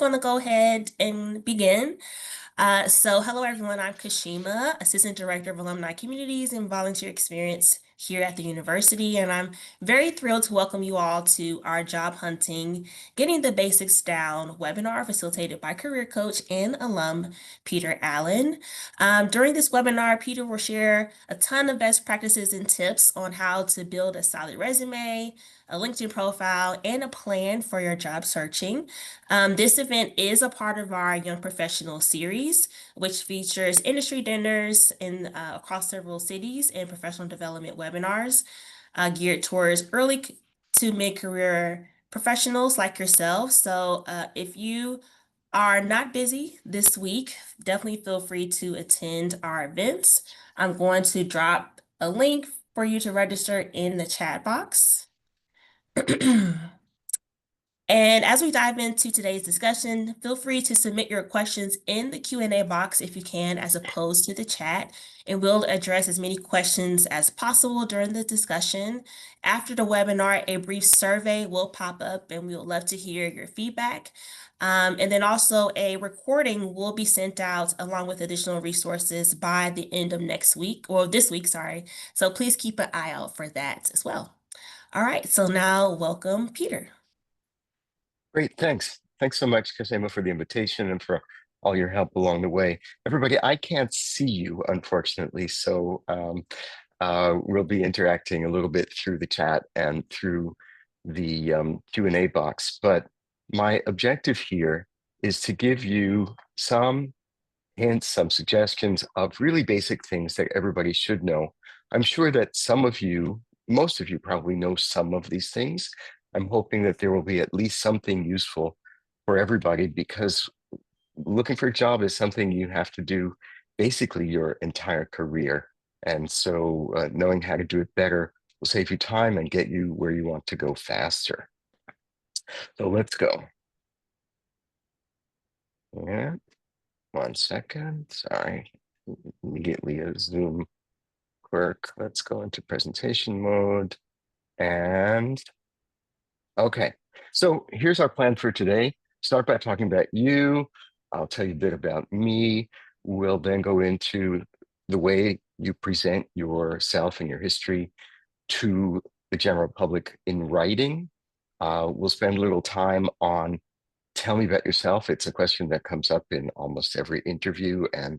going to go ahead and begin. Hello everyone, I'm Kashima, Assistant Director of Alumni Communities and Volunteer Experience here at the university, and I'm very thrilled to welcome you all to our Job Hunting Getting the Basics Down webinar facilitated by career coach and alum Peter Allen. During this webinar, Peter will share a ton of best practices and tips on how to build a solid resume, a LinkedIn profile, and a plan for your job searching. This event is a part of our Young Professional series, which features industry dinners across several cities and professional development webinars geared towards early to mid-career professionals like yourself. If you are not busy this week, definitely feel free to attend our events. I'm going to drop a link for you to register in the chat box. And as we dive into today's discussion, feel free to submit your questions in the Q&A box if you can, as opposed to the chat, and we'll address as many questions as possible during the discussion. After the webinar, a brief survey will pop up, and we would love to hear your feedback. And then also a recording will be sent out along with additional resources by the end of next week, or this week, sorry. So please keep an eye out for that as well. All right, so now welcome, Peter. Great, thanks. Thanks so much, Kasema, for the invitation and for all your help along the way. Everybody, I can't see you, unfortunately, so we'll be interacting a little bit through the chat and through the Q&A box. But my objective here is to give you some hints, some suggestions of really basic things that everybody should know. I'm sure that some of you, most of you probably know some of these things. I'm hoping that there will be at least something useful for everybody, because looking for a job is something you have to do basically your entire career. And so knowing how to do it better will save you time and get you where you want to go faster. So let's go. Yeah, 1 second, sorry. Immediately a Zoom quirk. Let's go into presentation mode. And okay, so here's our plan for today. Start by talking about you. I'll tell you a bit about me. We'll then go into the way you present yourself and your history to the general public in writing. We'll spend a little time on tell me about yourself. It's a question that comes up in almost every interview, and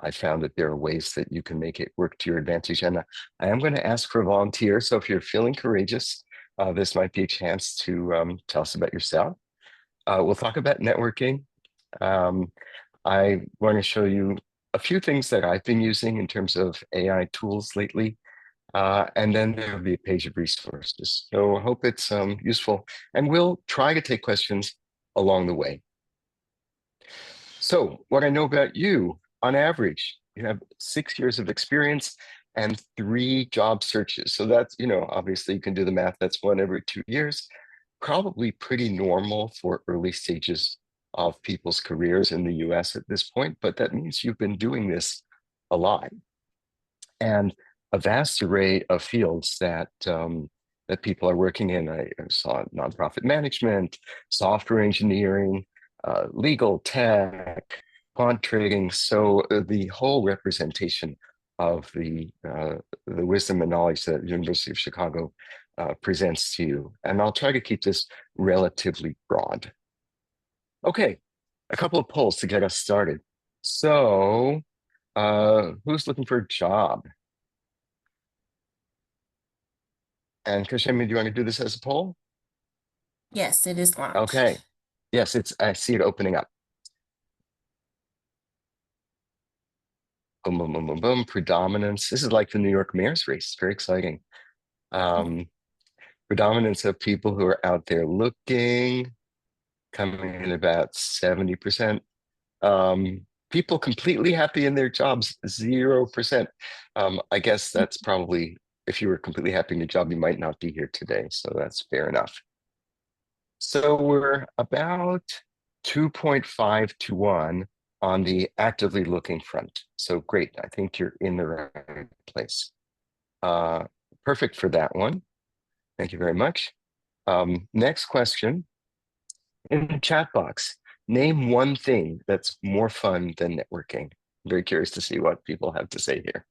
I found that there are ways that you can make it work to your advantage. And I am going to ask for a volunteer. So if you're feeling courageous, this might be a chance to tell us about yourself. We'll talk about networking. I want to show you a few things that I've been using in terms of AI tools lately. And then there'll be a page of resources. So I hope it's useful. And we'll try to take questions along the way. So what I know about you, on average, you have 6 years of experience and 3 job searches. So that's, obviously you can do the math. That's 1 every 2 years, probably pretty normal for early stages of people's careers in the US at this point, but that means you've been doing this a lot. And a vast array of fields that people are working in. I saw nonprofit management, software engineering, legal tech, quant trading. So the whole representation of the wisdom and knowledge that the University of Chicago presents to you. And I'll try to keep this relatively broad. Okay, a couple of polls to get us started. So who's looking for a job? And Kashemi, do you want to do this as a poll? Yes, it is launched. Okay. Yes, I see it opening up. Boom, boom, boom, boom, boom. Predominance. This is like the New York mayor's race. Very exciting. Predominance of people who are out there looking, coming in about 70%. People completely happy in their jobs, 0%. I guess that's probably, if you were completely happy in your job, you might not be here today. So that's fair enough. So we're about 2.5 to 1 on the actively looking front. So great. I think you're in the right place. Perfect for that one. Thank you very much. Next question in the chat box. Name one thing that's more fun than networking. I'm very curious to see what people have to say here.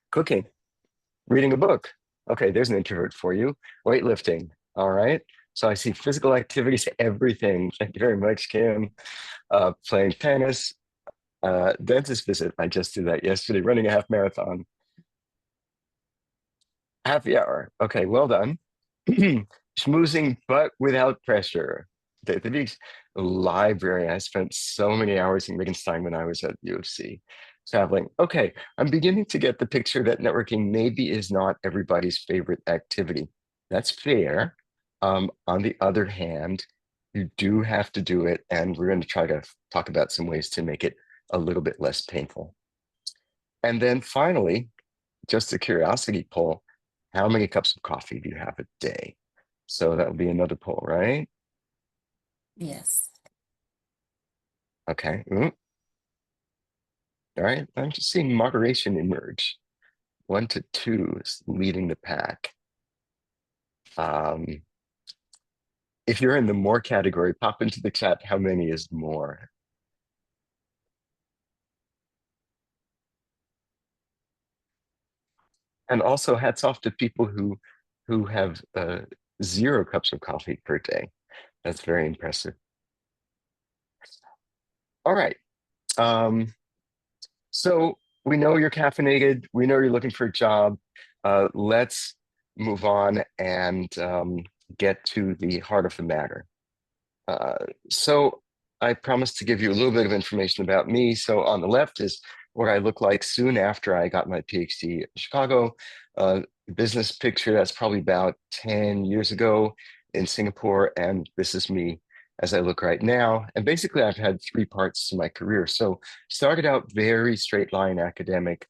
Cooking, reading a book. Okay, there's an introvert for you. Weightlifting. All right. So I see physical activities, everything. Thank you very much, Kim. Playing tennis, dentist visit. I just did that yesterday, running a half marathon. Happy hour. Okay, well done. Schmoozing, but without pressure. The beach library. I spent so many hours in Wittgenstein when I was at U of C traveling. Okay, I'm beginning to get the picture that networking maybe is not everybody's favorite activity. That's fair. On the other hand, you do have to do it, and we're going to try to talk about some ways to make it a little bit less painful. And then finally, just a curiosity poll, how many cups of coffee do you have a day? So that would be another poll, right? Yes. Okay. All right. I'm just seeing moderation emerge. 1 to 2 is leading the pack. Um, if you're in the more category, pop into the chat how many is more. And also hats off to people who have 0 cups of coffee per day. That's very impressive. All right. Um, So we know you're caffeinated. We know you're looking for a job. Let's move on and get to the heart of the matter. Uh, so I promised to give you a little bit of information about me. So on the left is what I look like soon after I got my PhD in Chicago. Business picture that's probably about 10 years ago in Singapore. And this is me as I look right now. And basically, I've had 3 parts to my career. So started out very straight line academic,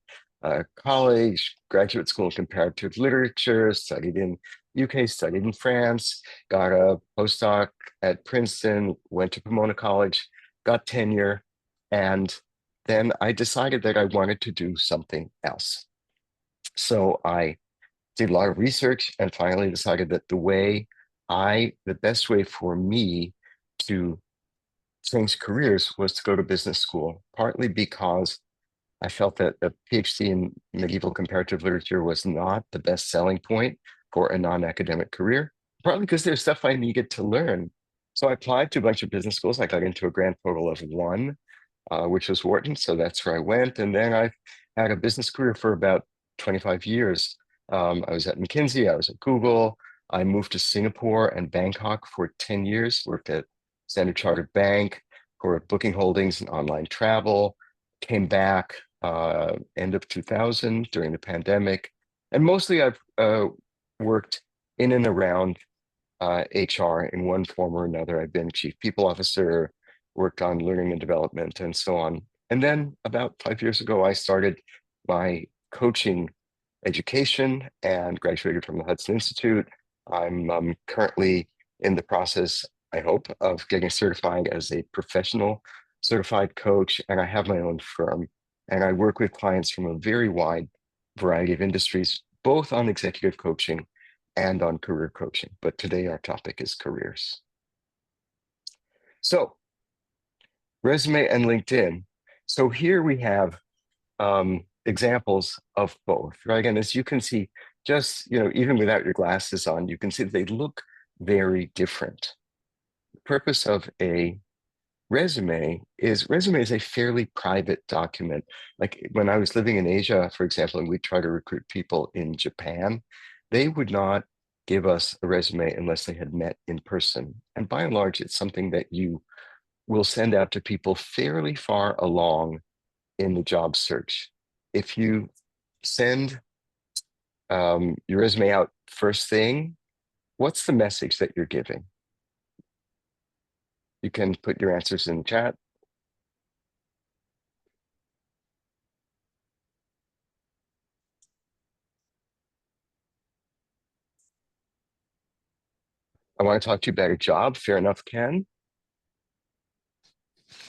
college, graduate school in comparative literature, studied in UK, studied in France, got a postdoc at Princeton, went to Pomona College, got tenure, and then I decided that I wanted to do something else. So I did a lot of research and finally decided that the best way for me to change careers was to go to business school, partly because I felt that a PhD in medieval comparative literature was not the best selling point for a non-academic career, partly because there's stuff I needed to learn. So I applied to a bunch of business schools. I got into a grand total of one, which was Wharton. So that's where I went. And then I had a business career for about 25 years. I was at McKinsey, I was at Google. I moved to Singapore and Bangkok for 10 years, worked at Standard Chartered Bank for booking holdings and online travel, came back end of 2000 during the pandemic. And mostly I've worked in and around HR in one form or another. I've been chief people officer, worked on learning and development, and so on. And then about 5 years ago, I started my coaching education and graduated from the Hudson Institute. I'm currently in the process, I hope, of getting certified as a professional certified coach, and I have my own firm. And I work with clients from a very wide variety of industries, both on executive coaching and on career coaching. But today our topic is careers. So resume and LinkedIn. So here we have examples of both, right? And as you can see, just, even without your glasses on, you can see that they look very different. The purpose of a resume is a fairly private document. Like when I was living in Asia, for example, and we try to recruit people in Japan, they would not give us a resume unless they had met in person. And by and large, it's something that you will send out to people fairly far along in the job search. If you send your resume out first thing, what's the message that you're giving? You can put your answers in the chat. I want to talk to you about your job. Fair enough, Ken.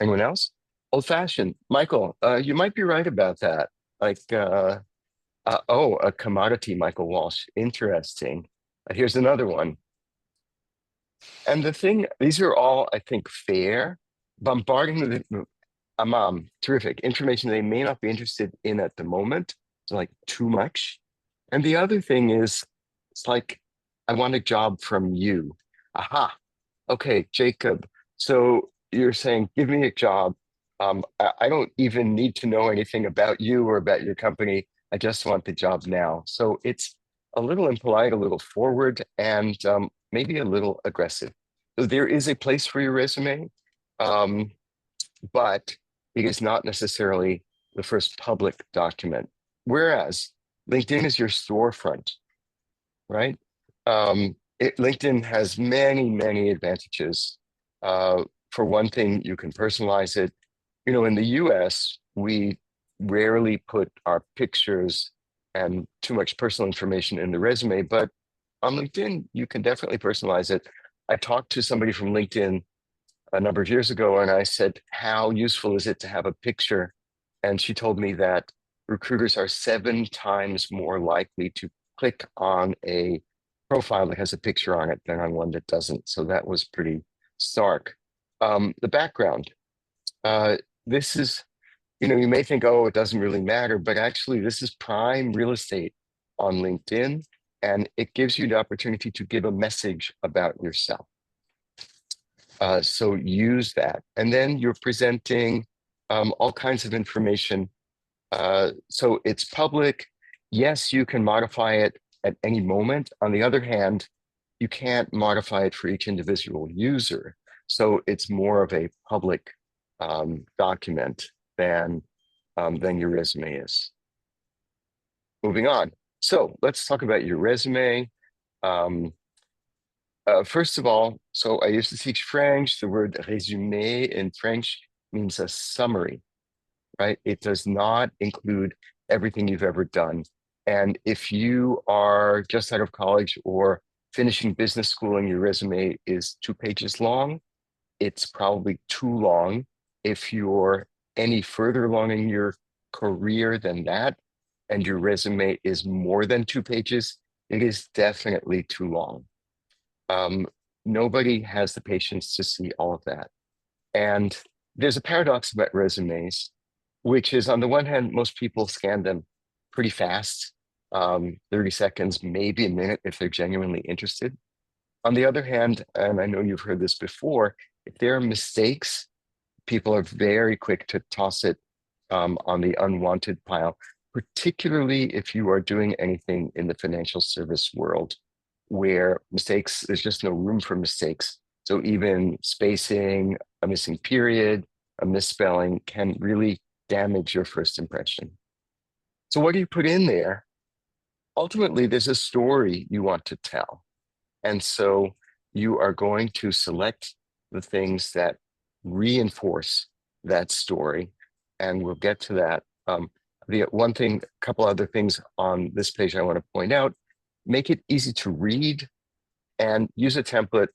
Anyone else? Old-fashioned. Michael, you might be right about that. Like, oh, a commodity, Michael Walsh. Interesting. Here's another one. And the thing, these are all, I think, fair. Bombarding the terrific information they may not be interested in at the moment. It's like too much. And the other thing is, it's like, I want a job from you. Aha. Okay, Jacob. So you're saying, give me a job. I don't even need to know anything about you or about your company. I just want the job now. So it's a little impolite, a little forward, and maybe a little aggressive. So there is a place for your resume, um, but it is not necessarily the first public document. Whereas LinkedIn is your storefront, right? LinkedIn has many, many advantages. For one thing, you can personalize it. You know, in the US, we rarely put our pictures and too much personal information in the resume, but on LinkedIn, you can definitely personalize it. I talked to somebody from LinkedIn a number of years ago, and I said, how useful is it to have a picture? And she told me that recruiters are 7 times more likely to click on a profile that has a picture on it than on one that doesn't. So that was pretty stark. The background. Uh, this is, you may think, oh, it doesn't really matter, but actually, this is prime real estate on LinkedIn, and it gives you the opportunity to give a message about yourself. So use that. And then you're presenting all kinds of information. So it's public. Yes, you can modify it at any moment. On the other hand, you can't modify it for each individual user. So it's more of a public document than your resume is. Moving on. So let's talk about your resume. Um, First of all, so I used to teach French. The word résumé in French means a summary, right? It does not include everything you've ever done. And if you are just out of college or finishing business school and your resume is 2 pages long, it's probably too long. If you're any further along in your career than that, and your resume is more than 2 pages, it is definitely too long. Um, Nobody has the patience to see all of that. And there's a paradox about resumes, which is on the one hand, most people scan them pretty fast, 30 seconds, maybe a minute if they're genuinely interested. On the other hand, and I know you've heard this before, if there are mistakes, people are very quick to toss it on the unwanted pile, particularly if you are doing anything in the financial service world where mistakes, there's just no room for mistakes. So even spacing, a missing period, a misspelling can really damage your first impression. So what do you put in there? Ultimately, there's a story you want to tell. And so you are going to select the things that reinforce that story. And we'll get to that. The one thing, a couple other things on this page I want to point out, make it easy to read and use a template.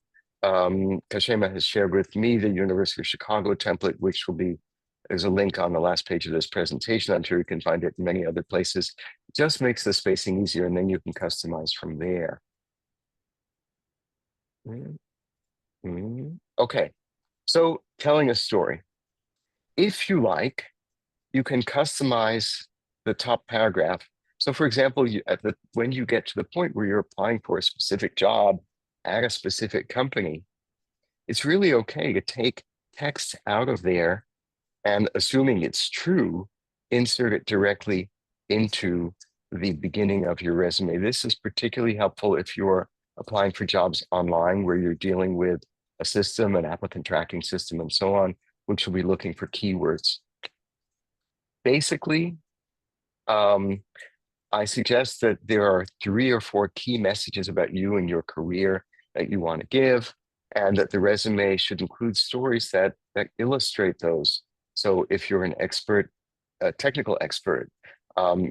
Kashima has shared with me the University of Chicago template, which will be, there's a link on the last page of this presentation. I'm sure you can find it in many other places. It just makes the spacing easier, and then you can customize from there. Okay, so telling a story. If you like, you can customize the top paragraph. So for example, when you get to the point where you're applying for a specific job at a specific company, it's really okay to take text out of there and, assuming it's true, insert it directly into the beginning of your resume. This is particularly helpful if you're applying for jobs online where you're dealing with a system, an applicant tracking system, and so on, which will be looking for keywords. Basically, um, I suggest that there are 3 or 4 key messages about you and your career that you want to give, and that the resume should include stories that illustrate those. So if you're an expert, a technical expert,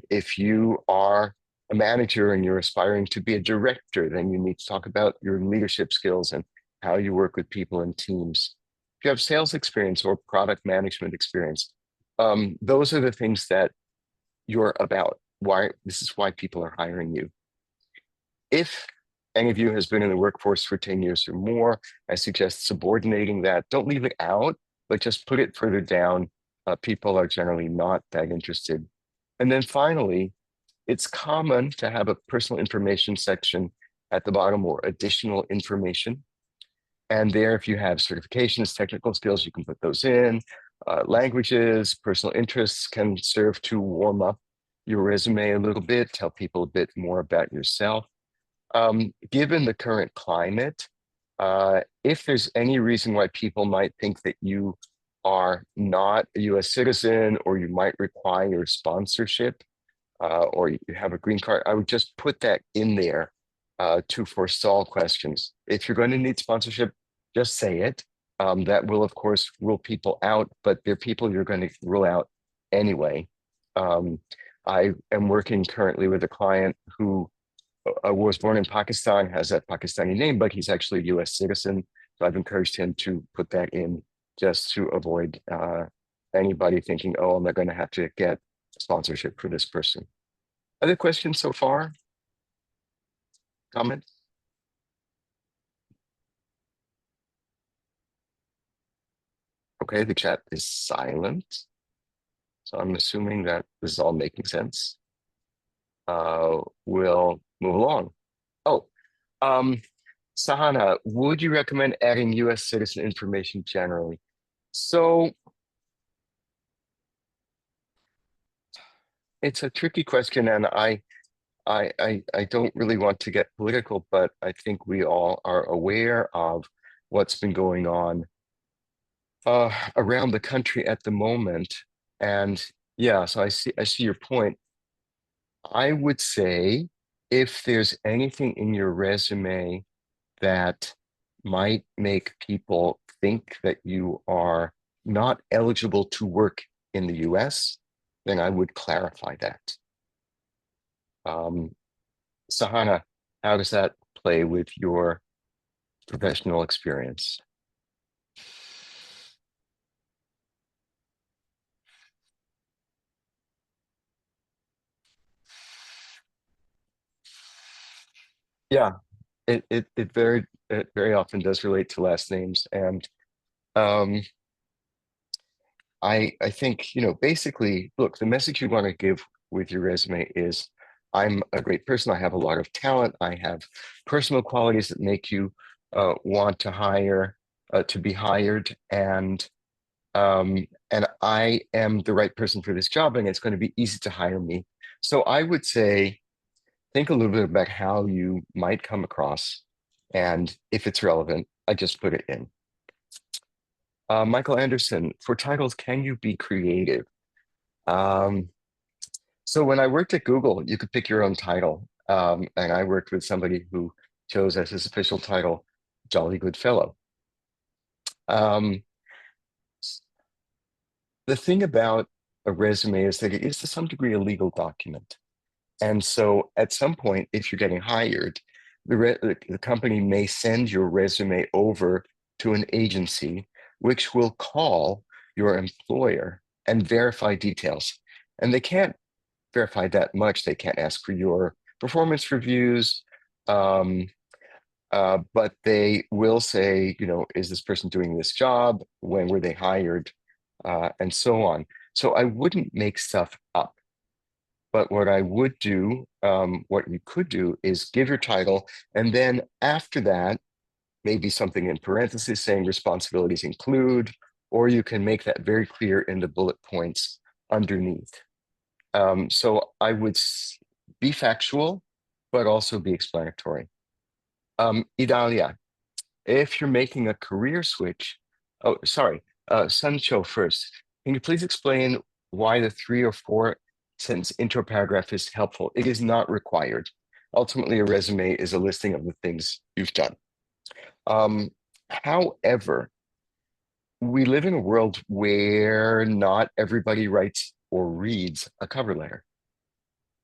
if you are a manager and you're aspiring to be a director, then you need to talk about your leadership skills and how you work with people and teams. you have sales experience or product management experience, those are the things that you're about. Why this is why people are hiring you. If any of you has been in the workforce for 10 years or more, I suggest subordinating that. Don't leave it out, but just put it further down. People are generally not that interested. And then finally, it's common to have a personal information section at the bottom or additional information. And there, if you have certifications, technical skills, you can put those in. Languages, personal interests can serve to warm up your resume a little bit, tell people a bit more about yourself. Given the current climate, if there's any reason why people might think that you are not a US citizen or you might require sponsorship, or you have a green card, I would just put that in there to forestall questions. If you're going to need sponsorship, just say it. That will, of course, rule people out, but they're people you're going to rule out anyway. I am working currently with a client who was born in Pakistan, has that Pakistani name, but he's actually a US citizen. So I've encouraged him to put that in just to avoid anybody thinking, oh, am I going to have to get sponsorship for this person? Other questions so far? Comments? Okay, the chat is silent. So I'm assuming that this is all making sense. We'll move along. Oh, Sahana, would you recommend adding US citizen information generally? So it's a tricky question, and I don't really want to get political, but I think we all are aware of what's been going on around the country at the moment. And yeah, so I see your point. I would say if there's anything in your resume that might make people think that you are not eligible to work in the US, then I would clarify that. Sahana, how does that play with your professional experience? Yeah, it very often does relate to last names, and um, I think basically, look, the message you want to give with your resume is, I'm a great person. I have a lot of talent. I have personal qualities that make you want to be hired, and I am the right person for this job, and it's going to be easy to hire me. So I would say, think a little bit about how you might come across, and if it's relevant, I just put it in. Michael Anderson, for titles, can you be creative? Um, so when I worked at Google, you could pick your own title. And I worked with somebody who chose as his official title, Jolly Good Fellow. Um, the thing about a resume is that it is to some degree a legal document. And so at some point, if you're getting hired, the company may send your resume over to an agency, which will call your employer and verify details. And they can't verify that much. They can't ask for your performance reviews, um, but they will say, is this person doing this job? When were they hired? And so on. So I wouldn't make stuff up. But what I would do, what you could do is give your title, and then after that, maybe something in parentheses saying responsibilities include, or you can make that very clear in the bullet points underneath. So I would be factual, but also be explanatory. Idalia, if you're making a career switch, oh, sorry, Sancho first. Can you please explain why the 3 or 4 sentence intro paragraph is helpful? It is not required. Ultimately, a resume is a listing of the things you've done. However, we live in a world where not everybody writes or reads a cover letter.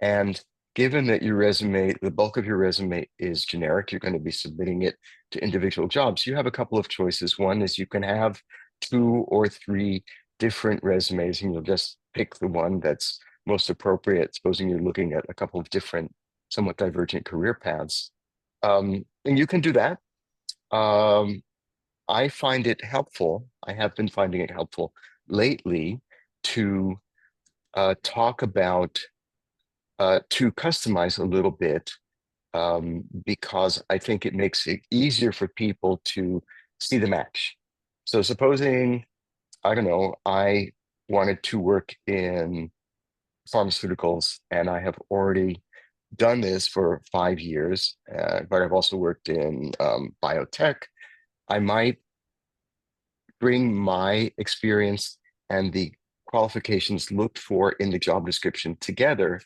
And given that your resume, the bulk of your resume is generic, you're going to be submitting it to individual jobs. You have a couple of choices. One is you can have two or three different resumes and you'll just pick the one that's most appropriate, supposing you're looking at a couple of different, somewhat divergent career paths. And you can do that. Um, I find it helpful. I have been finding it helpful lately to talk about, to customize a little bit because I think it makes it easier for people to see the match. So supposing, I don't know, I wanted to work in pharmaceuticals and I have already done this for 5 years, but I've also worked in biotech. I might bring my experience and the qualifications looked for in the job description together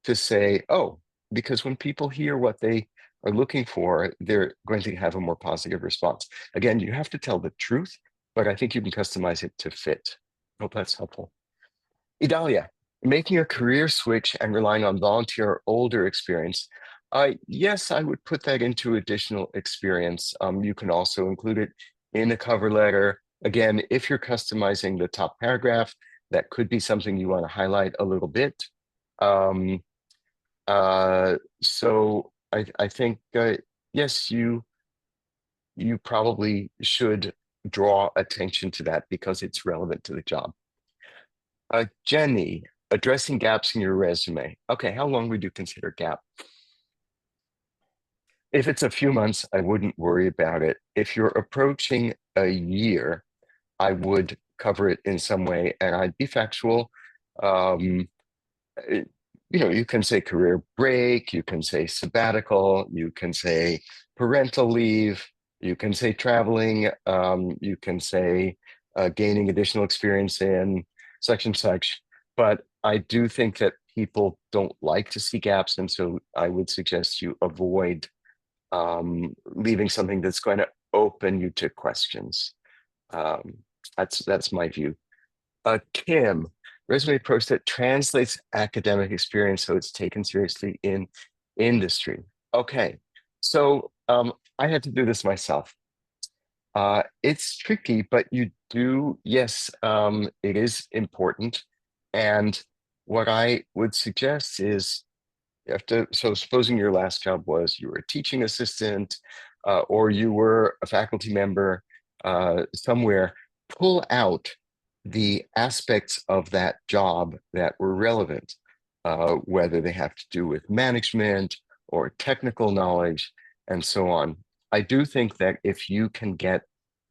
to say, oh, because when people hear what they are looking for, they're going to have a more positive response. Again, you have to tell the truth, but I think you can customize it to fit. Hope that's helpful. Idalia, making a career switch and relying on volunteer or older experience. Yes, I would put that into additional experience. You can also include it in a cover letter. Again, if you're customizing the top paragraph, that could be something you want to highlight a little bit. Um, so I think yes, you probably should draw attention to that because it's relevant to the job. Jenny, addressing gaps in your resume. Okay, how long would you consider gap? If it's a few months, I wouldn't worry about it. If you're approaching a year, I would cover it in some way, and I'd be factual. Um, it- you can say career break, you can say sabbatical, you can say parental leave, you can say traveling, you can say gaining additional experience in such and such. But I do think that people don't like to see gaps, and so I would suggest you avoid leaving something that's going to open you to questions. Um, that's my view. Kim, resume approach that translates academic experience so it's taken seriously in industry. Okay, so I had to do this myself. It's tricky, but you do, yes, it is important. And what I would suggest is you have to, so supposing your last job was you were a teaching assistant or you were a faculty member somewhere, pull out the aspects of that job that were relevant, whether they have to do with management or technical knowledge and so on. I do think that if you can get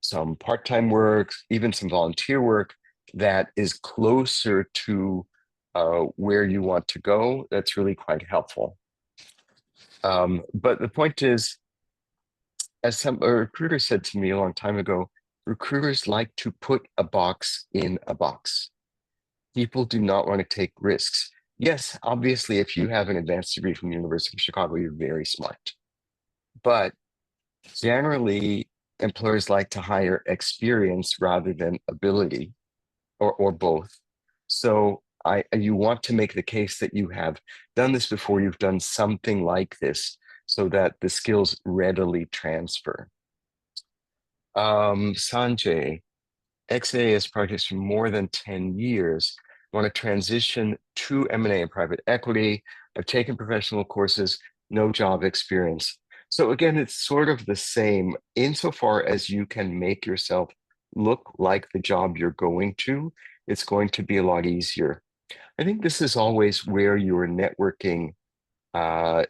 some part-time work, even some volunteer work that is closer to where you want to go, that's really quite helpful. But the point is, as a recruiter said to me a long time ago, recruiters like to put a box in a box. People do not want to take risks. Yes, obviously, if you have an advanced degree from the University of Chicago, you're very smart. But generally, employers like to hire experience rather than ability or both. So you want to make the case that you have done this before, you've done something like this so that the skills readily transfer. Sanjay, XAS projects for more than 10 years. Want to transition to M&A and private equity. I've taken professional courses, no job experience. So again, it's sort of the same insofar as you can make yourself look like the job you're going to, it's going to be a lot easier. I think this is always where your networking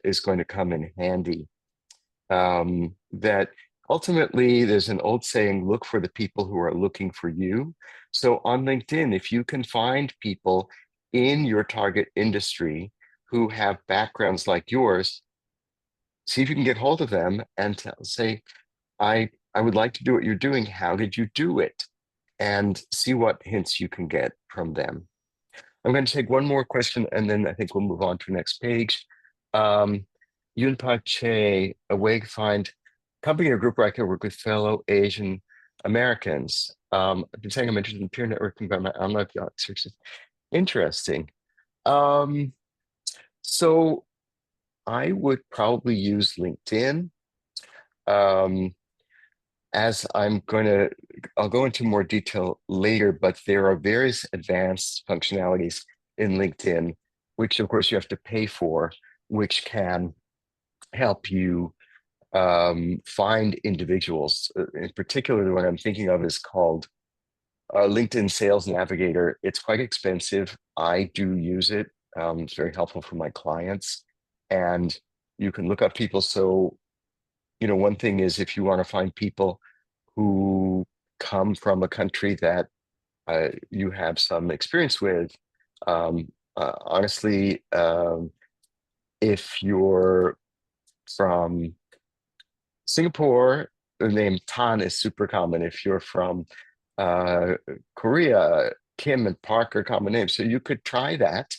is going to come in handy. That ultimately, there's an old saying, look for the people who are looking for you. So on LinkedIn, if you can find people in your target industry who have backgrounds like yours, see if you can get hold of them and say, I would like to do what you're doing. How did you do it? And see what hints you can get from them. I'm going to take one more question and then I think we'll move on to the next page. Yunpa Che, a way to find company or group where I can work with fellow Asian Americans. I've been saying I'm interested in peer networking, but my online job search is interesting. Um, so I would probably use LinkedIn. Um, I'll go into more detail later, but there are various advanced functionalities in LinkedIn, which of course you have to pay for, which can help you find individuals. In particular, the one I'm thinking of is called LinkedIn Sales Navigator. It's quite expensive. I do use it. It's very helpful for my clients. And you can look up people. So, one thing is if you want to find people who come from a country that you have some experience with, honestly, if you're from Singapore, the name Tan is super common. If you're from uh, Korea, Kim and Park are common names. So you could try that.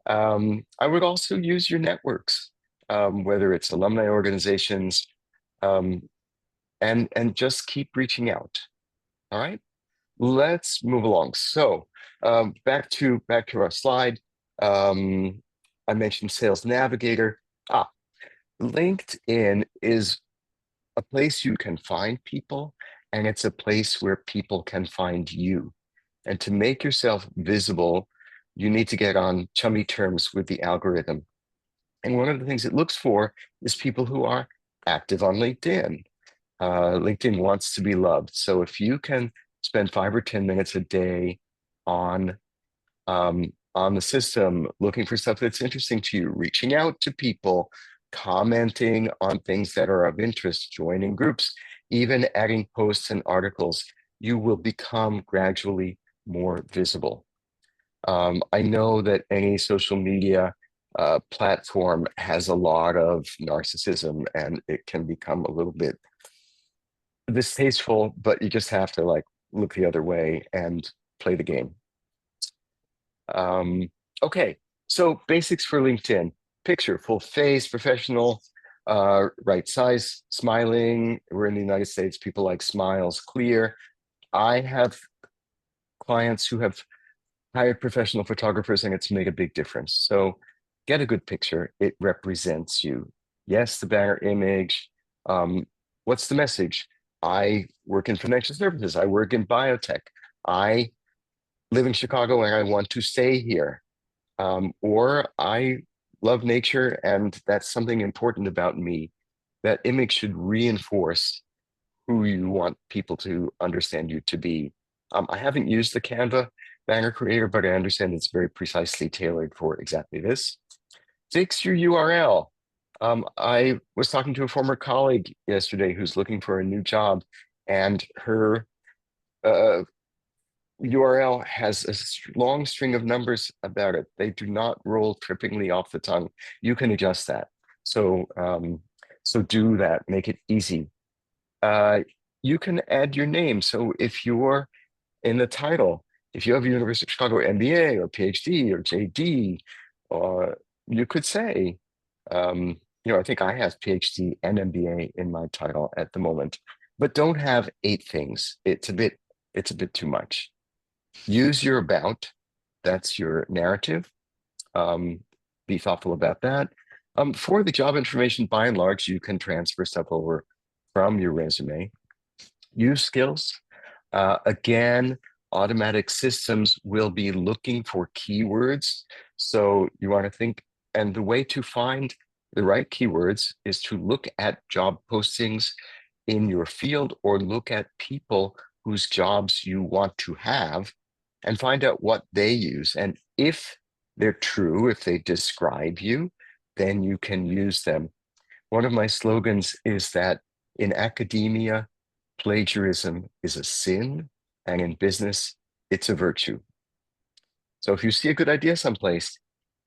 I would also use your networks, whether it's alumni organizations, um, and just keep reaching out. All right, let's move along. So back to our slide. Um, I mentioned Sales Navigator. LinkedIn is a place you can find people, and it's a place where people can find you. And to make yourself visible, you need to get on chummy terms with the algorithm. And one of the things it looks for is people who are active on LinkedIn. LinkedIn wants to be loved. So if you can spend 5 or 10 minutes a day on on the system, looking for stuff that's interesting to you, reaching out to people, commenting on things that are of interest, joining groups, even adding posts and articles, you will become gradually more visible. I know that any social media platform has a lot of narcissism and it can become a little bit distasteful, but you just have to like look the other way and play the game. Um, okay, so basics for LinkedIn. Picture, full face, professional, right size, smiling. We're in the United States, people like smiles, clear. I have clients who have hired professional photographers and it's made a big difference. So get a good picture. It represents you. Yes, the banner image. What's the message? I work in financial services. I work in biotech. I live in Chicago and I want to stay here. Or I love nature and that's something important about me. That image should reinforce who you want people to understand you to be. I haven't used the Canva banner creator, but I understand it's very precisely tailored for exactly this. Fix your URL. I was talking to a former colleague yesterday who's looking for a new job, and her uh, URL has a long string of numbers about it. They do not roll trippingly off the tongue. You can adjust that. So do that. Make it easy. Uh, you can add your name. So if you're in the title, if you have a University of Chicago MBA or PhD or JD, you could say, I think I have PhD and MBA in my title at the moment, but don't have 8 things. It's a bit too much. Use your about. That's your narrative. Um, be thoughtful about that. For the job information, by and large, you can transfer stuff over from your resume. Use skills. Again, automatic systems will be looking for keywords. So you want to think, and the way to find the right keywords is to look at job postings in your field or look at people whose jobs you want to have and find out what they use. And if they're true, if they describe you, then you can use them. One of my slogans is that in academia, plagiarism is a sin, and in business, it's a virtue. So if you see a good idea someplace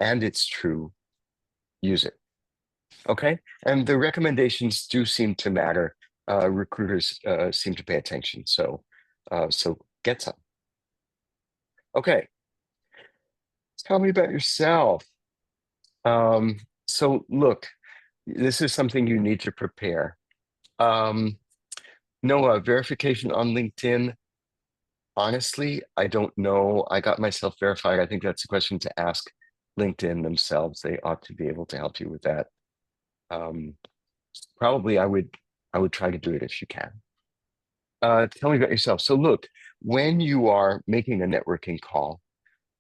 and it's true, use it. Okay. And the recommendations do seem to matter. Recruiters seem to pay attention. So get some. Okay. Tell me about yourself. Um, so look, this is something you need to prepare. No verification on LinkedIn. Honestly, I don't know. I got myself verified. I think that's a question to ask LinkedIn themselves. They ought to be able to help you with that. Um, Probably I would try to do it if you can. Tell me about yourself. So look, when you are making a networking call,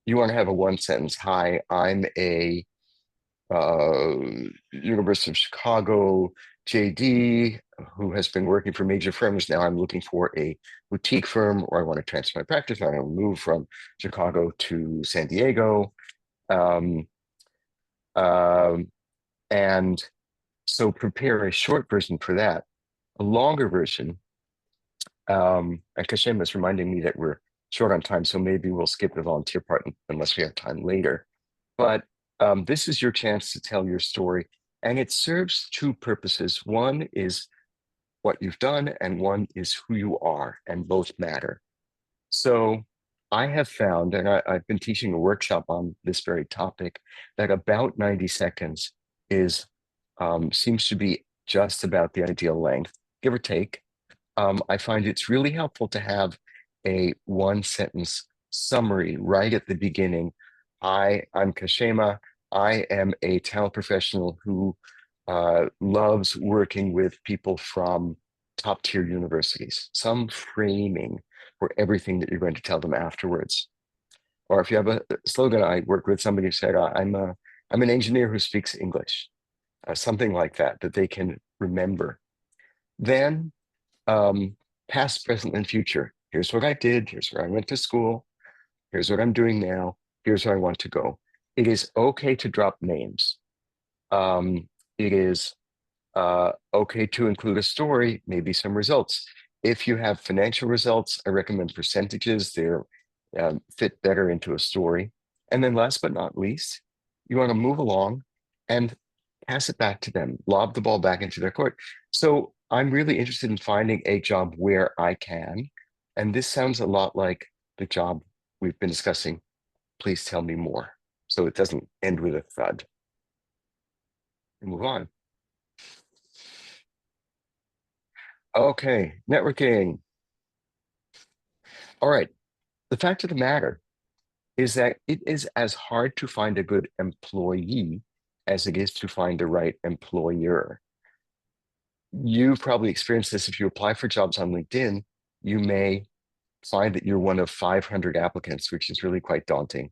you want to have a one sentence. Hi, I'm a uh, University of Chicago JD who has been working for major firms. Now I'm looking for a boutique firm, or I want to transfer my practice. I want to move from Chicago to San Diego. Um, um, and so prepare a short version for that. A longer version, and Kashem is reminding me that we're short on time, so maybe we'll skip the volunteer part unless we have time later. But this is your chance to tell your story, and it serves two purposes. One is what you've done, and one is who you are, and both matter. So I have found, and I've been teaching a workshop on this very topic, that about 90 seconds is seems to be just about the ideal length, give or take. I find it's really helpful to have a one sentence summary right at the beginning. I'm Kashema. I am a talent professional who loves working with people from top tier universities, some framing for everything that you're going to tell them afterwards. Or if you have a slogan, I work with somebody who said, I'm an engineer who speaks English, something like that, that they can remember. Then um, past, present, and future. Here's what I did. Here's where I went to school. Here's what I'm doing now. Here's where I want to go. It is okay to drop names. It is okay to include a story, maybe some results. If you have financial results, I recommend percentages. They're fit better into a story. And then last but not least, you want to move along and pass it back to them, lob the ball back into their court. So I'm really interested in finding a job where I can. And this sounds a lot like the job we've been discussing. Please tell me more. So it doesn't end with a thud. And move on. Okay, networking. All right. The fact of the matter is that it is as hard to find a good employee as it is to find the right employer. You've probably experienced this if you apply for jobs on LinkedIn, you may find that you're one of 500 applicants, which is really quite daunting.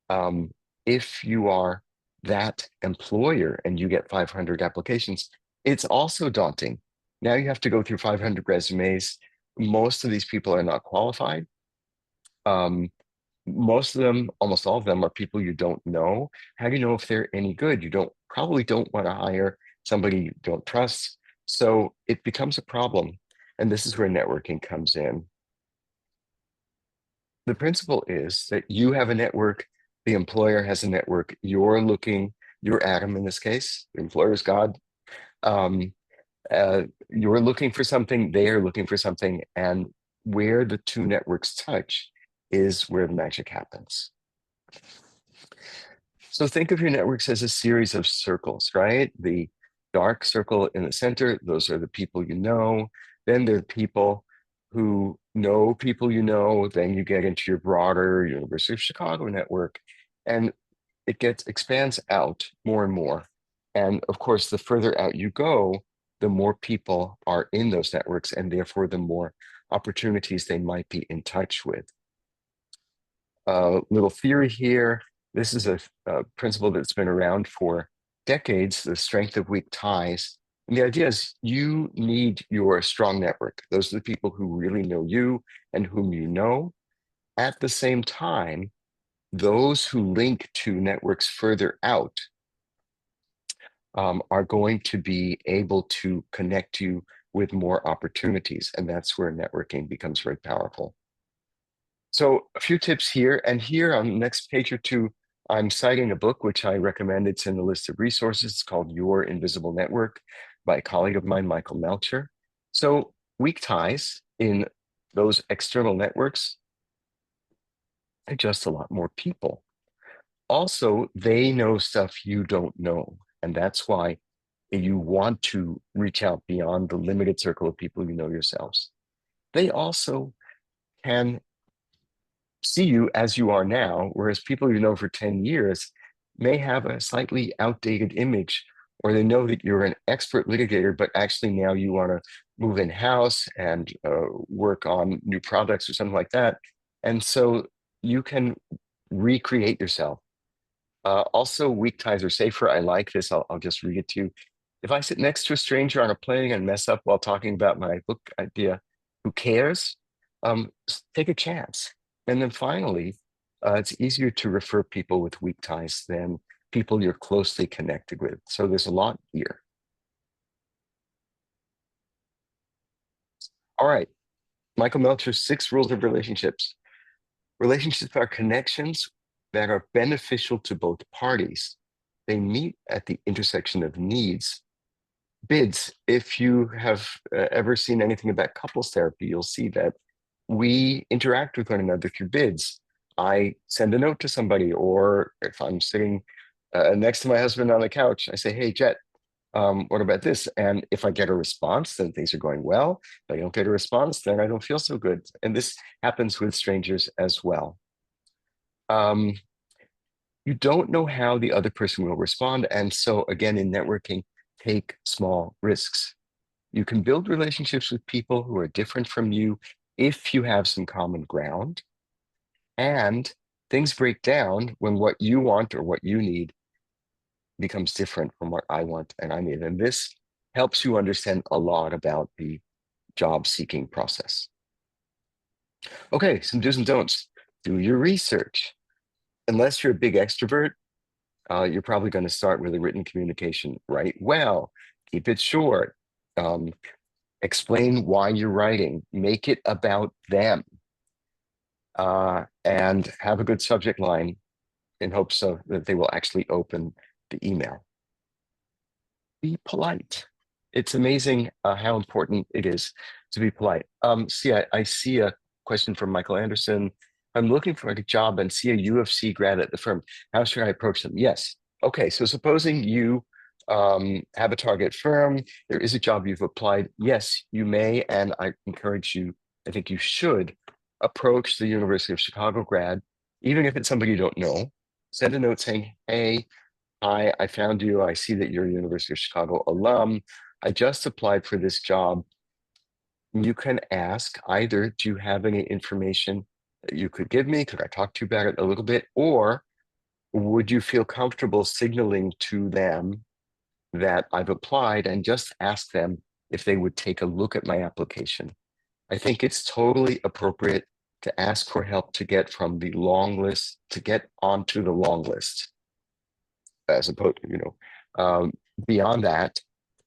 Um, if you are that employer and you get 500 applications, it's also daunting. Now you have to go through 500 resumes. Most of these people are not qualified. Um, most of them, almost all of them, are people you don't know. How do you know if they're any good? You probably don't want to hire somebody you don't trust. So it becomes a problem. And this is where networking comes in. The principle is that you have a network, the employer has a network, you're Adam in this case, the employer is God. Um, you're looking for something, they are looking for something, and where the two networks touch is where the magic happens. So think of your networks as a series of circles, right? The dark circle in the center, those are the people you know. Then there are people who know people you know. Then you get into your broader University of Chicago network, and it expands out more and more. And of course, the further out you go, the more people are in those networks, and therefore the more opportunities they might be in touch with. Little theory here. This is a principle that's been around for decades, the strength of weak ties. And the idea is you need your strong network. Those are the people who really know you and whom you know. At the same time, those who link to networks further out are going to be able to connect you with more opportunities. And that's where networking becomes very powerful. So a few tips here, and here on the next page or two, I'm citing a book which I recommend. It's in the list of resources. It's called Your Invisible Network by a colleague of mine, Michael Melcher. So weak ties in those external networks are just a lot more people. Also, they know stuff you don't know. And that's why you want to reach out beyond the limited circle of people you know yourselves. They also can see you as you are now, whereas people you know for 10 years may have a slightly outdated image or they know that you're an expert litigator, but actually now you want to move in house and work on new products or something like that. And so you can recreate yourself. Also, weak ties are safer. I like this. I'll just read it to you. If I sit next to a stranger on a plane and mess up while talking about my book idea, who cares? Take a chance. And then finally, it's easier to refer people with weak ties than people you're closely connected with. So there's a lot here. All right. Michael Melcher's 6 rules of relationships. Relationships are connections that are beneficial to both parties. They meet at the intersection of needs. Bids, if you have ever seen anything about couples therapy, you'll see that we interact with one another through bids. I send a note to somebody, or if I'm sitting next to my husband on the couch, I say, "Hey, Jet, what about this?" And if I get a response, then things are going well. If I don't get a response, then I don't feel so good. And this happens with strangers as well. Um, you don't know how the other person will respond. And so, again, in networking, take small risks. You can build relationships with people who are different from you if you have some common ground. And things break down when what you want or what you need becomes different from what I want and I need. And this helps you understand a lot about the job seeking process. Okay, some do's and don'ts. Do your research. Unless you're a big extrovert, you're probably going to start with a written communication. Write well, keep it short, um, explain why you're writing, make it about them, and have a good subject line in hopes of that they will actually open the email. Be polite. It's amazing how important it is to be polite. I see a question from Michael Anderson. I'm looking for a job and see a UFC grad at the firm. How should I approach them? Yes. Okay, so supposing you have a target firm, there is a job you've applied. Yes, you may, and I encourage you, I think you should approach the University of Chicago grad, even if it's somebody you don't know. Send a note saying, "Hey, hi, I found you. I see that you're a University of Chicago alum. I just applied for this job." You can ask either, do you have any information that you could give me? Could I talk to you about it a little bit? Or would you feel comfortable signaling to them that I've applied, and just ask them if they would take a look at my application? I think it's totally appropriate to ask for help to get from the long list to get onto the long list, as opposed, um, beyond that,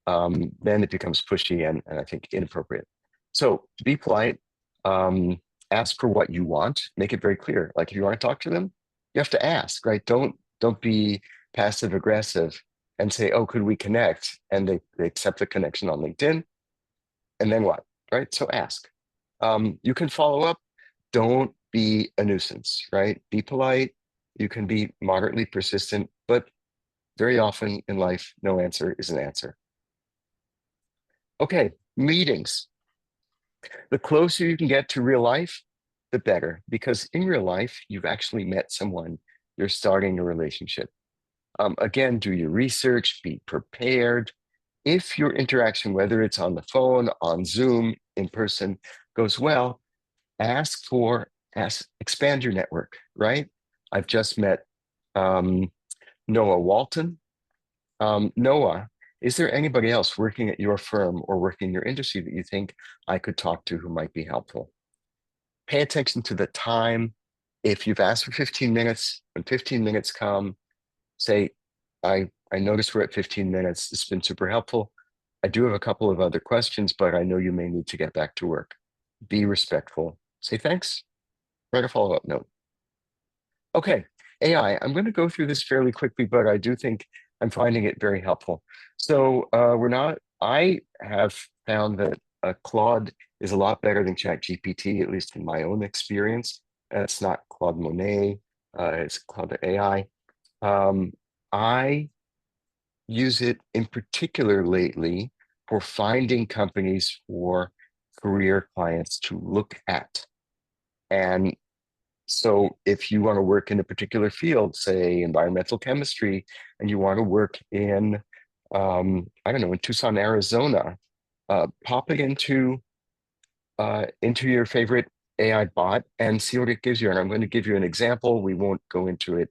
then it becomes pushy and I think inappropriate. So be polite, um, ask for what you want, make it very clear. Like if you want to talk to them, you have to ask, right? Don't be passive aggressive and say, "Oh, could we connect?" And they accept the connection on LinkedIn, and then what, right? So ask. You can follow up. Don't be a nuisance, right? Be polite. You can be moderately persistent, but very often in life, no answer is an answer. Okay, meetings. The closer you can get to real life, the better, because in real life, you've actually met someone, you're starting a relationship. Again, do your research, be prepared. If your interaction, whether it's on the phone, on Zoom, in person, goes well, expand your network, right? I've just met um, Noah Walton. Noah, is there anybody else working at your firm or working in your industry that you think I could talk to who might be helpful? Pay attention to the time. If you've asked for 15 minutes, when 15 minutes come, say, I noticed we're at 15 minutes. It's been super helpful. I do have a couple of other questions, but I know you may need to get back to work. Be respectful. Say thanks. Write a follow-up note. Okay, AI. I'm going to go through this fairly quickly, but I do think I'm finding it very helpful. So I have found that Claude is a lot better than ChatGPT, at least in my own experience. It's not Claude Monet, it's Claude AI. I use it in particular lately for finding companies for career clients to look at. And so if you want to work in a particular field, say environmental chemistry, and you want to work in I don't know, in Tucson, Arizona, pop it into your favorite AI bot and see what it gives you. And I'm going to give you an example. We won't go into it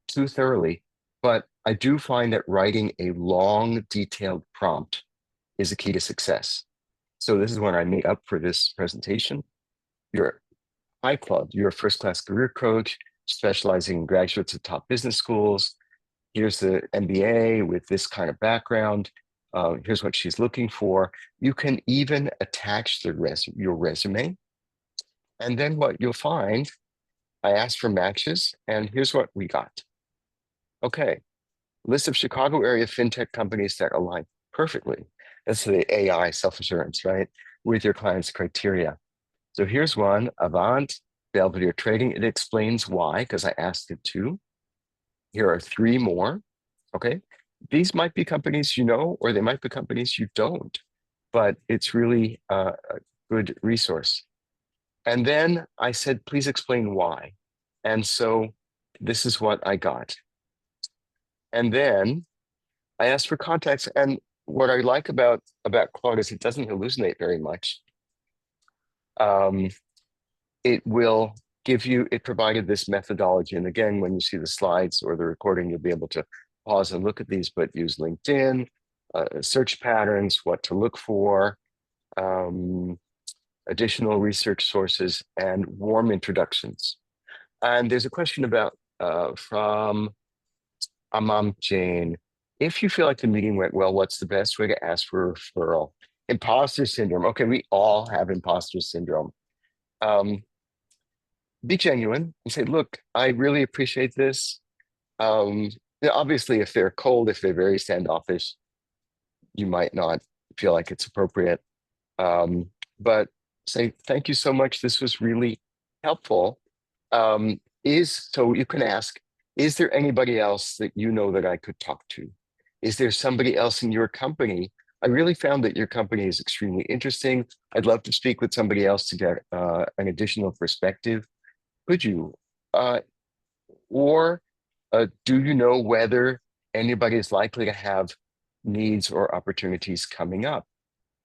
too thoroughly, but I do find that writing a long, detailed prompt is a key to success. So this is when I made up for this presentation. You're iCloud, you're a first-class career coach specializing in graduates of top business schools. Here's the MBA with this kind of background. Here's what she's looking for. You can even attach your resume. And then what you'll find, I asked for matches, and here's what we got. Okay, list of Chicago area fintech companies that align perfectly. That's the AI self-assurance, right? With your client's criteria. So here's one, Avant, Belvedere Trading. It explains why, because I asked it to. Here are three more. Okay. These might be companies you know, or they might be companies you don't, but it's really a good resource. And then I said, please explain why. And so this is what I got. And then I asked for context. And what I like about Claude is it doesn't hallucinate very much. It will give you, it provided this methodology. And again, when you see the slides or the recording, you'll be able to pause and look at these, but use LinkedIn, search patterns, what to look for, additional research sources, and warm introductions. And there's a question about from Amam Jane. If you feel like the meeting went well, what's the best way to ask for a referral? Imposter syndrome. Okay, we all have imposter syndrome. Um, be genuine and say, look, I really appreciate this. Um, Obviously, if they're cold, if they're very standoffish, you might not feel like it's appropriate. Um, but say, thank you so much. This was really helpful. So you can ask, is there anybody else that you know that I could talk to? Is there somebody else in your company? I really found that your company is extremely interesting. I'd love to speak with somebody else to get an additional perspective. Could you? Uh, or do you know whether anybody is likely to have needs or opportunities coming up?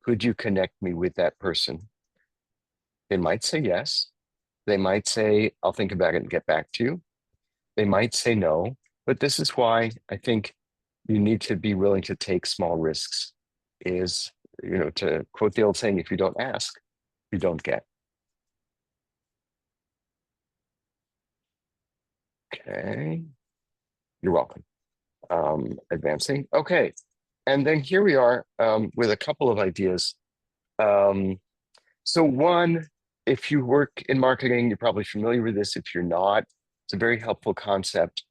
Could you connect me with that person? They might say yes. They might say, I'll think about it and get back to you. They might say no. But this is why I think you need to be willing to take small risks, is, to quote the old saying, if you don't ask, you don't get. Okay. You're welcome. Advancing. Okay. And then here we are with a couple of ideas. So one, if you work in marketing, you're probably familiar with this. If you're not, it's a very helpful concept.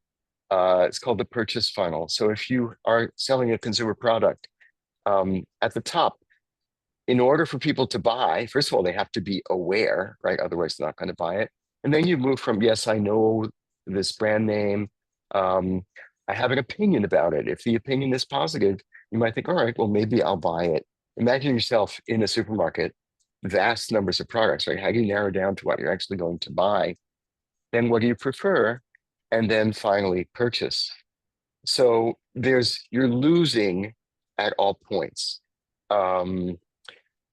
It's called the purchase funnel. So if you are selling a consumer product, at the top, in order for people to buy, first of all, they have to be aware, right? Otherwise, they're not going to buy it. And then you move from, yes, I know this brand name. I have an opinion about it. If the opinion is positive, you might think, all right, well, maybe I'll buy it. Imagine yourself in a supermarket, vast numbers of products, right? How do you narrow down to what you're actually going to buy? Then what do you prefer? And then finally purchase. So you're losing at all points. Um,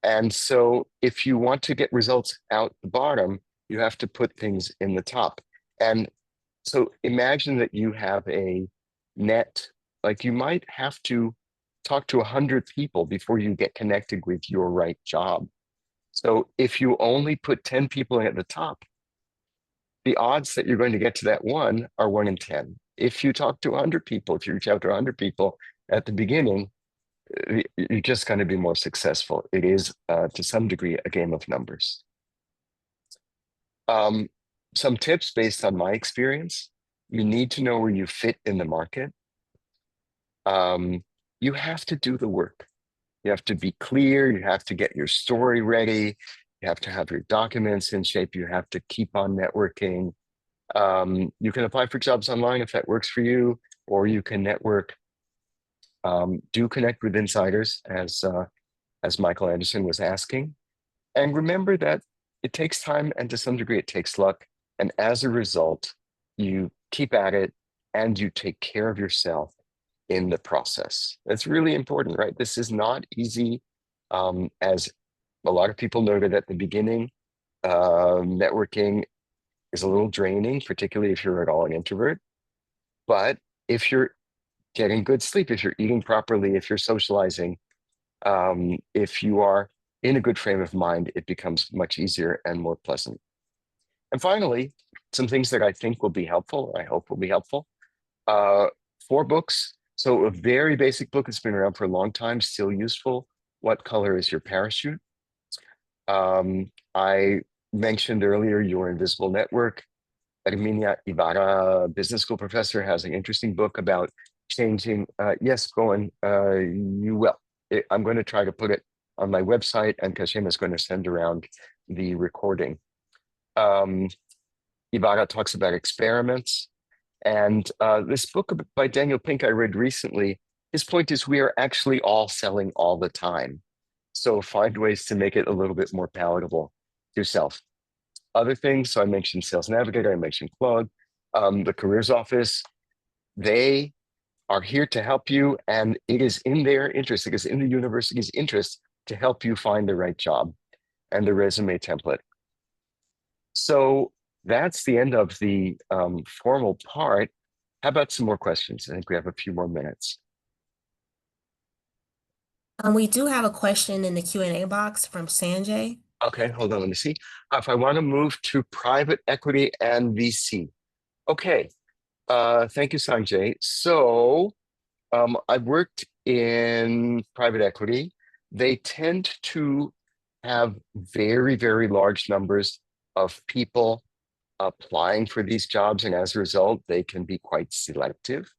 and so if you want to get results out the bottom, you have to put things in the top. And so imagine that you have a net, like you might have to talk to 100 people before you get connected with your right job. So if you only put 10 people at the top, the odds that you're going to get to that one are 1 in 10. If you talk to 100 people, if you reach out to 100 people at the beginning, you're just going to be more successful. It is, to some degree, a game of numbers. Some tips based on my experience. You need to know where you fit in the market. You have to do the work. You have to be clear. You have to get your story ready. You have to have your documents in shape. You have to keep on networking. You can apply for jobs online if that works for you, or you can network. Do connect with insiders, as Michael Anderson was asking. And remember that it takes time, and to some degree, it takes luck. And as a result, you keep at it and you take care of yourself. in the process. That's really important, right? This is not easy. As a lot of people noted at the beginning, networking is a little draining, particularly if you're at all an introvert. But if you're getting good sleep, if you're eating properly, if you're socializing, if you are in a good frame of mind, it becomes much easier and more pleasant. And finally, some things that I think will be helpful, I hope will be helpful. Uh, 4 books. So a very basic book that's been around for a long time, still useful. What color is your parachute? I mentioned earlier Your Invisible Network. Herminia Ibarra, business school professor, has an interesting book about changing. Yes, go on. You will. I'm going to try to put it on my website, and Kashima is going to send around the recording. Um, Ibarra talks about experiments. And this book by Daniel Pink I read recently, his point is we are actually all selling all the time. So find ways to make it a little bit more palatable to yourself. Other things, so I mentioned Sales Navigator, I mentioned Claude, the Careers Office, they are here to help you, and it is in their interest, it is in the university's interest to help you find the right job and the resume template. So that's the end of the formal part. How about some more questions? I think we have a few more minutes. We do have a question in the Q&A box from Sanjay. Okay, hold on, let me see. If I want to move to private equity and VC. Okay, thank you, Sanjay. So I've worked in private equity. They tend to have very, very large numbers of people applying for these jobs, and as a result, they can be quite selective.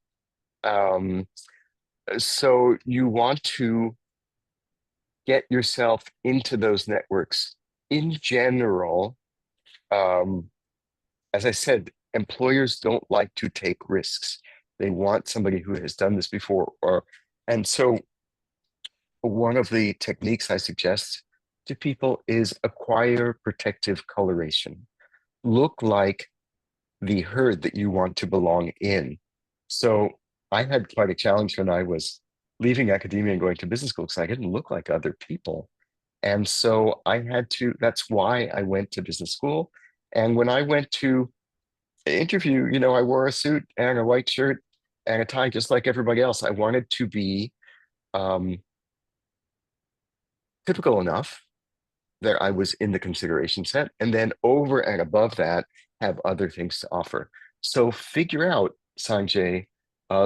Um, so you want to get yourself into those networks. In general, um, as I said, employers don't like to take risks. They want somebody who has done this before, and so one of the techniques I suggest to people is acquire protective coloration. Look like the herd that you want to belong in. So I had quite a challenge when I was leaving academia and going to business school because I didn't look like other people. And so I had to, that's why I went to business school. And when I went to interview, I wore a suit and a white shirt and a tie, just like everybody else. I wanted to be um, typical enough that I was in the consideration set. And then over and above that, have other things to offer. So figure out, Sanjay,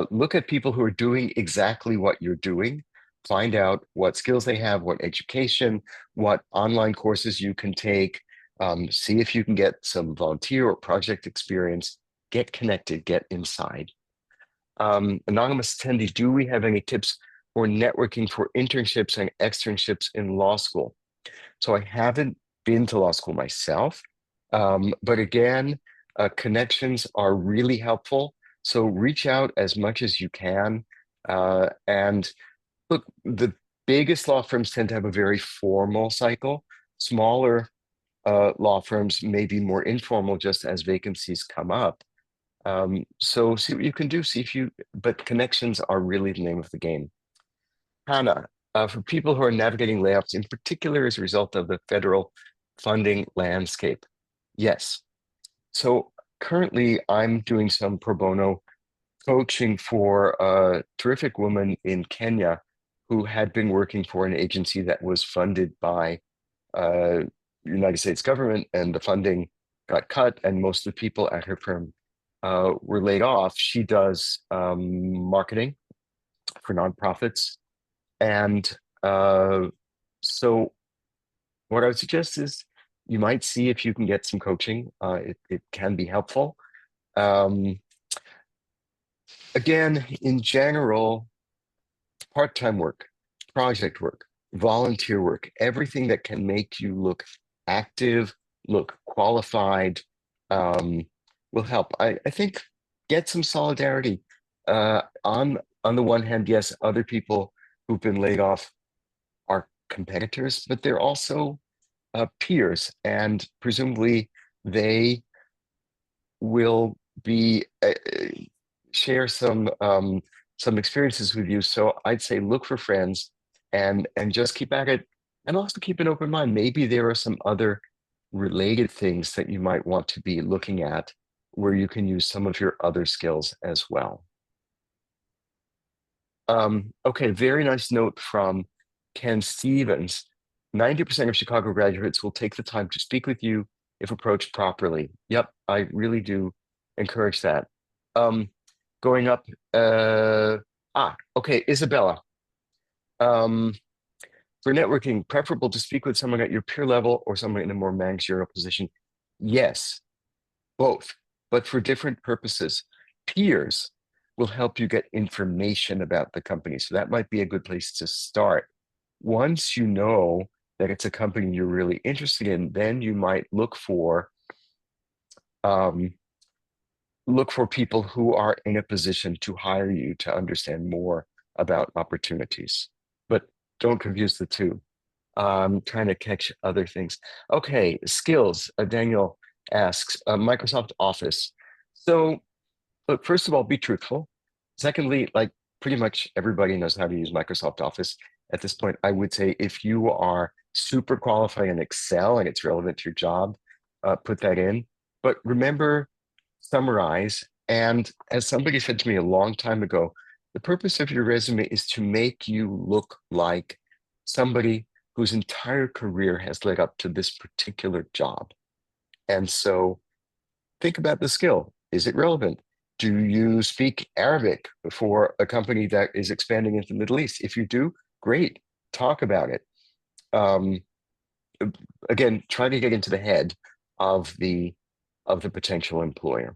look at people who are doing exactly what you're doing. Find out what skills they have, what education, what online courses you can take. See if you can get some volunteer or project experience. Get connected, get inside. Anonymous attendee, do we have any tips for networking for internships and externships in law school? So I haven't been to law school myself, but again, connections are really helpful. So reach out as much as you can. And look, the biggest law firms tend to have a very formal cycle. Smaller law firms may be more informal just as vacancies come up. So see what you can do. See if you, but connections are really the name of the game. Hannah, for people who are navigating layoffs, in particular as a result of the federal funding landscape. Yes. So currently, I'm doing some pro bono coaching for a terrific woman in Kenya who had been working for an agency that was funded by the United States government, and the funding got cut, and most of the people at her firm were laid off. She does marketing for nonprofits. And so what I would suggest is you might see if you can get some coaching. It can be helpful. Um, again, in general, part-time work, project work, volunteer work, everything that can make you look active, look qualified, will help. I think get some solidarity. On the one hand, yes, other people who've been laid off are competitors, but they're also peers, and presumably they will be share some experiences with you. So I'd say look for friends and just keep at it, and also keep an open mind. Maybe there are some other related things that you might want to be looking at where you can use some of your other skills as well. Okay, very nice note from Ken Stevens. 90% of Chicago graduates will take the time to speak with you if approached properly. Yep, I really do encourage that. Um, going up, okay, Isabella. Um, for networking, preferable to speak with someone at your peer level or someone in a more managerial position. Yes, both, but for different purposes. Peers will help you get information about the company. So that might be a good place to start. Once you know that it's a company you're really interested in, then you might um, look for people who are in a position to hire you to understand more about opportunities. But don't confuse the two. Trying to catch other things. Okay, skills. Daniel asks, Microsoft Office. So, look, first of all, be truthful. Secondly, like pretty much everybody knows how to use Microsoft Office at this point. I would say if you are super qualified in Excel and it's relevant to your job, put that in. But remember, summarize. And as somebody said to me a long time ago, the purpose of your resume is to make you look like somebody whose entire career has led up to this particular job. And so think about the skill. Is it relevant? Do you speak Arabic for a company that is expanding into the Middle East? If you do, great. Talk about it. Um, again, try to get into the head of the potential employer.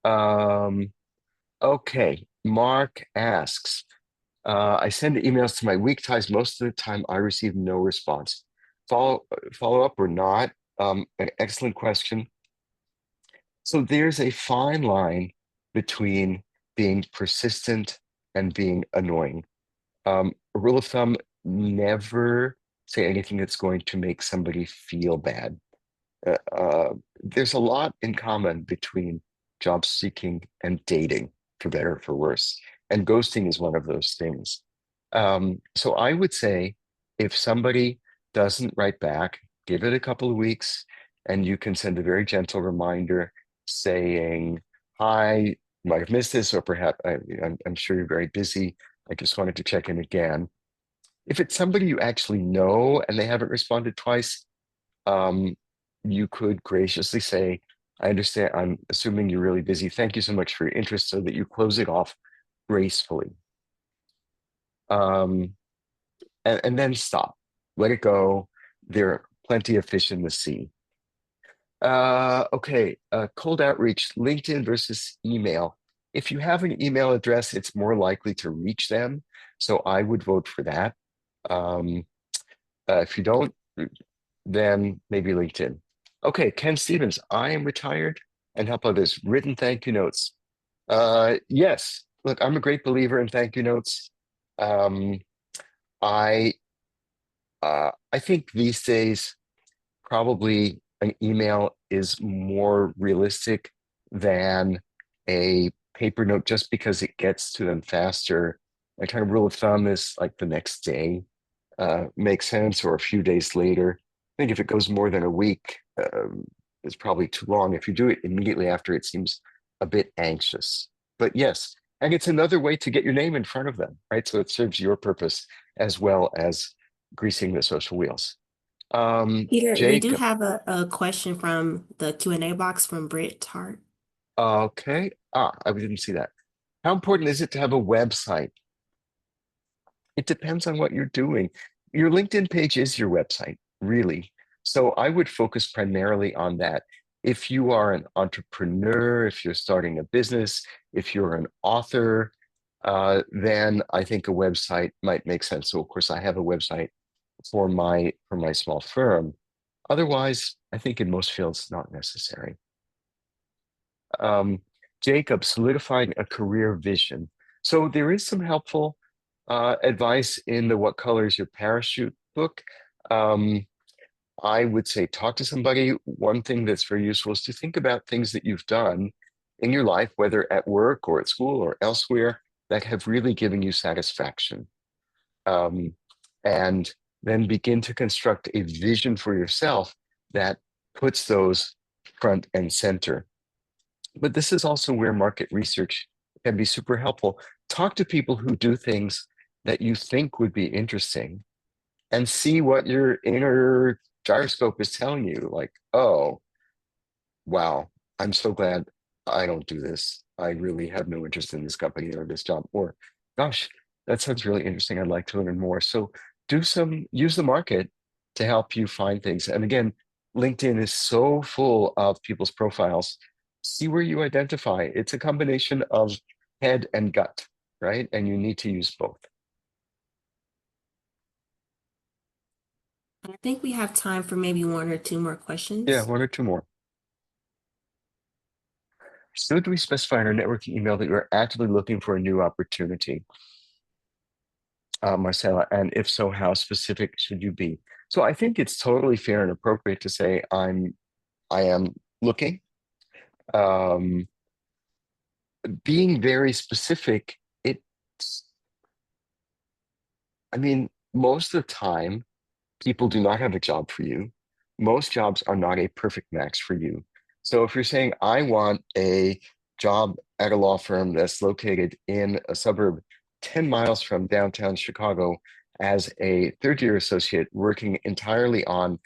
Um, okay. Mark asks, I send emails to my weak ties. Most of the time, I receive no response. Follow up or not? An excellent question. So there's a fine line between being persistent and being annoying. A rule of thumb, never say anything that's going to make somebody feel bad. There's a lot in common between job seeking and dating, for better or for worse. And ghosting is one of those things. So I would say if somebody doesn't write back, give it a couple of weeks, and you can send a very gentle reminder saying, "Hi, you might have missed this, or perhaps I'm sure you're very busy. I just wanted to check in again." If it's somebody you actually know and they haven't responded twice, um, you could graciously say, "I understand. I'm assuming you're really busy. Thank you so much for your interest," so that you close it off gracefully. Um, and then stop. Let it go. There are plenty of fish in the sea. Okay, cold outreach, LinkedIn versus email. If you have an email address, it's more likely to reach them. So I would vote for that. Um, if you don't, then maybe LinkedIn. Okay, Ken Stevens, I am retired and help others. Written thank you notes. Yes, look, I'm a great believer in thank you notes. Um, I I think these days probably an email is more realistic than a paper note just because it gets to them faster. My kind of rule of thumb is like the next day makes sense, or a few days later. I think if it goes more than a week, it's probably too long. If you do it immediately after, it seems a bit anxious. But yes, and it's another way to get your name in front of them, right? So it serves your purpose as well as greasing the social wheels. Peter, we do Jacob, have a question from the Q&A box from Britt Hart. okay. I didn't see that. How important is it to have a website? It depends on what you're doing. Your LinkedIn page is your website, really. So I would focus primarily on that. If you are an entrepreneur, if you're starting a business, if you're an author, then I think a website might make sense. So of course, I have a website for my small firm. Otherwise, I think in most fields, not necessary. Um, Jacob, solidifying a career vision. So there is some helpful advice in the What Color is Your Parachute book. Um, I would say talk to somebody. One thing that's very useful is to think about things that you've done in your life, whether at work or at school or elsewhere, that have really given you satisfaction. Um, and then begin to construct a vision for yourself that puts those front and center. But this is also where market research can be super helpful. Talk to people who do things that you think would be interesting and see what your inner gyroscope is telling you. Like, oh, wow, I'm so glad I don't do this. I really have no interest in this company or this job. Or, gosh, that sounds really interesting. I'd like to learn more. So use the market to help you find things. And again, LinkedIn is so full of people's profiles. See where you identify. It's a combination of head and gut, right? And you need to use both. I think we have time for maybe one or two more Yeah, questions. one or two more. Should we specify in our networking email that you're actively looking for a new opportunity? Marcella, and if so, how specific should you be? So I think it's totally fair and appropriate to say I am looking. Um, Being very specific, it's, I mean, most of the time, people do not have a job for you. Most jobs are not a perfect match for you. So if you're saying, I want a job at a law firm that's located in a suburb 10 miles from downtown Chicago as a third year associate working entirely on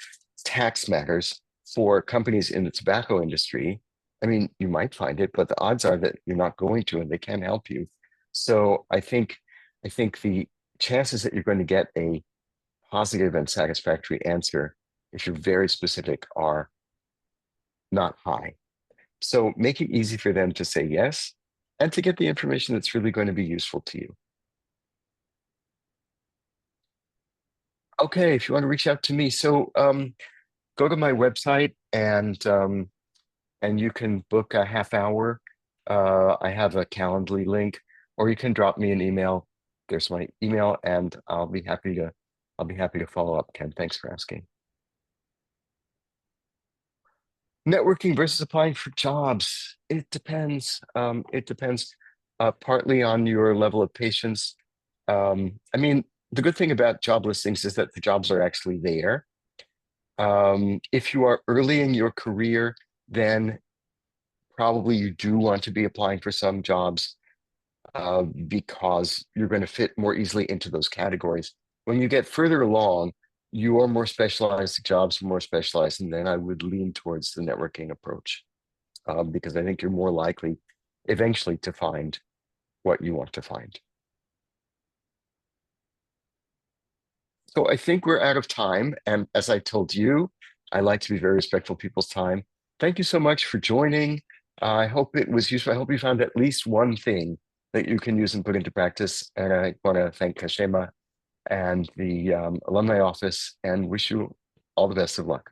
tax matters for companies in the tobacco industry, I mean, you might find it, but the odds are that you're not going to and they can't help you. So I think the chances that you're going to get a positive and satisfactory answer, if you're very specific, are not high. So make it easy for them to say yes and to get the information that's really going to be useful to you. Okay, if you want to reach out to me, so go to my website and you can book a half hour. I have a Calendly link, or you can drop me an email. There's my email, and I'll be happy to follow up, Ken. Thanks for asking. Networking versus applying for jobs. It depends. It depends partly on your level of patience. I mean, the good thing about job listings is that the jobs are actually there. If you are early in your career, then probably you do want to be applying for some jobs because you're going to fit more easily into those categories. When you get further along, your more specialized jobs are more specialized, and then I would lean towards the networking approach because I think you're more likely eventually to find what you want to find. So I think we're out of time. And as I told you, I like to be very respectful of people's time. Thank you so much for joining. I hope it was useful. I hope you found at least one thing that you can use and put into practice. And I want to thank Kashema and the alumni office and wish you all the best of luck.